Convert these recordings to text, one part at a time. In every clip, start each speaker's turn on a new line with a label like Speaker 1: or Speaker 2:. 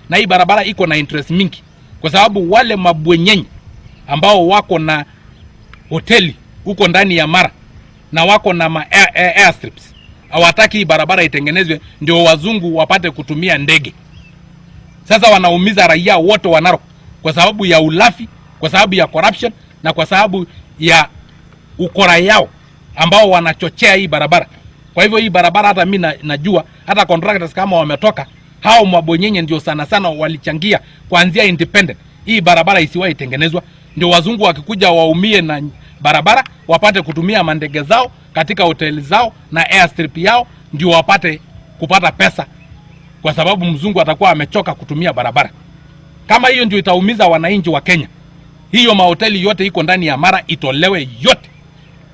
Speaker 1: na hii barabara iko na interest mingi, kwa sababu wale mabwenyenye ambao wako na hoteli huko ndani ya Mara na wako na airstrips hawataki hii barabara itengenezwe ndio wazungu wapate kutumia ndege. Sasa wanaumiza raia wote wa Narok kwa sababu ya ulafi, kwa sababu ya corruption na kwa sababu ya ukora yao ambao wanachochea hii barabara. Kwa hivyo hii barabara hata mimi najua hata contractors kama wametoka, hao mabonyenye ndio sana sana walichangia kuanzia independent hii barabara isiwahi tengenezwa, ndio wazungu wakikuja waumie na barabara, wapate kutumia mandege zao katika hoteli zao na airstrip yao, ndio wapate kupata pesa, kwa sababu mzungu atakuwa amechoka kutumia barabara. Kama hiyo ndio itaumiza wananchi wa Kenya, hiyo mahoteli yote iko ndani ya Mara itolewe yote,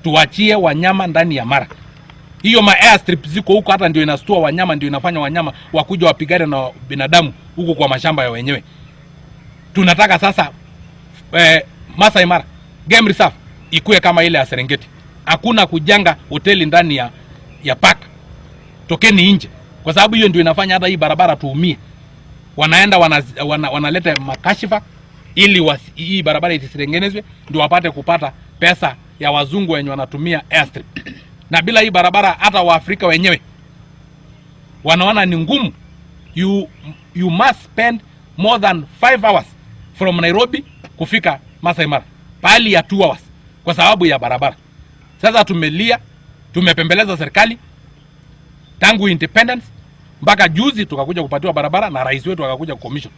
Speaker 1: tuachie wanyama ndani ya Mara. Hiyo airstrip ziko huko hata ndio inastua wanyama, ndio inafanya wanyama wakuja wapigane na binadamu huko kwa mashamba ya wenyewe. Tunataka sasa Masai Mara Game Reserve ikuwe kama ile ya Serengeti. Hakuna kujanga hoteli ndani ya park. Tokeni nje, kwa sababu hiyo ndio inafanya hata hii barabara tuumie. Wanaenda wanaleta makashifa ili hii barabara isitengenezwe ndio wapate kupata pesa ya wazungu wenye wanatumia airstrip. Na bila hii barabara hata Waafrika wenyewe wanaona ni ngumu. You must spend more than 5 hours from Nairobi kufika Masai Mara, pali ya 2 hours kwa sababu ya barabara. Sasa tumelia, tumepembeleza serikali tangu independence mpaka juzi tukakuja kupatiwa barabara na rais wetu akakuja commission.